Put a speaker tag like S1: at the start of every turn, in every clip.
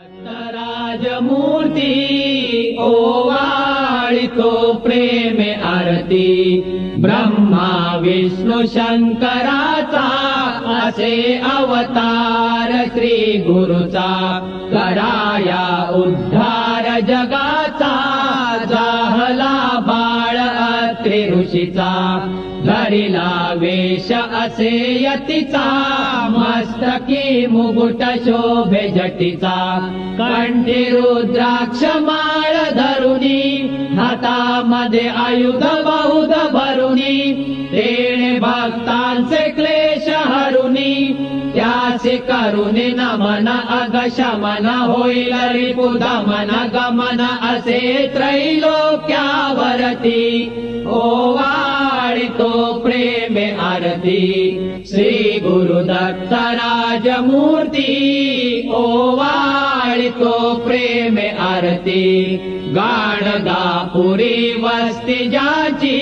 S1: राजमूर्ती ओवाळितो प्रेमे आरती ब्रह्मा विष्णु शंकराचा असे अवतार श्री गुरुचा कराया उद्धार जगाचा जाहला बाळ अत्रि ऋषीचा धरिला वेश असे यतीचा मस्तकी मुकुट शोभे जटीचा कंठी रुद्राक्ष माळ धरुनी हातामध्ये आयुध बहुध भरुनी तेणे भक्तांचे क्लेश हरुनी त्यासे करुणे नमन अगशमन होईल रिपुदमन गमन असे त्रैलोक्यावरती ओवाळितो प्रेमे आरती श्री गुरुदत्त राजमूर्ती ओवाळितो प्रेमे आरती गाणगापुरी वस्ती ज्याची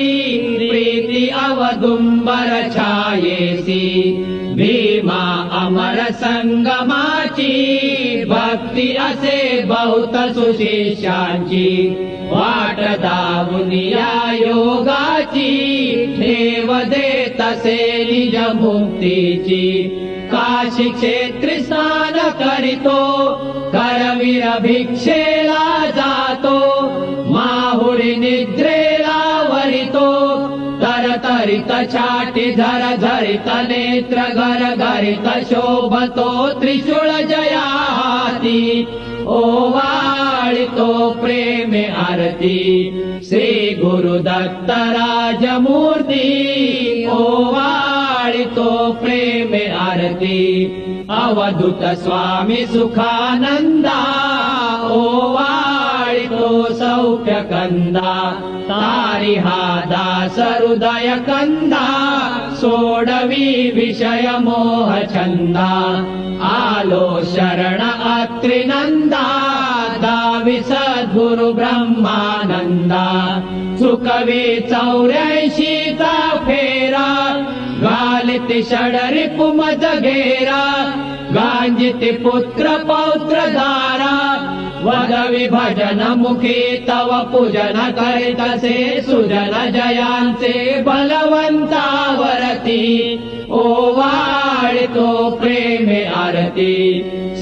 S1: प्रीती अवदुंबर छायेसी भीमा अमर संगमाची भक्ती असे बहुत सुशिष्यांची वाट दावुनिया योगाची ठेव देत असे निज मुक्तीची काशी क्षेत्री स्नान करीतो करवीर भिक्षेला जातो माहुरी निद्रेला वरितो तरतरित छाटी झरझरित नेत्र गरगरित शोभतो त्रिशूळ जया हाती ओवाळितो प्रेमे आरती श्री गुरुदत्त राजमूर्ती ओवाळितो प्रेमे आरती अवधूत स्वामी सुखानंदा ओवाळितो सौख्य कंदा तारी हा दास हृदय कंदा सोडवी विषय मोह छंदा आलो शरण अत्रिनंदा दावी सद्गुरु ब्रह्मानंदा चुकवी 84चा फेरा घालिति षडरिपु मज घेरा गांजिति पुत्र पौत्र धारा वदवी भजन मुखी तव पूजन करितसे सुजन जयांचे बलवंतावरती ओवाळितो प्रेमे आरती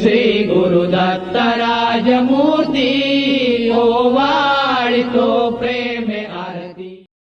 S1: श्री गुरुदत्त राजमूर्ती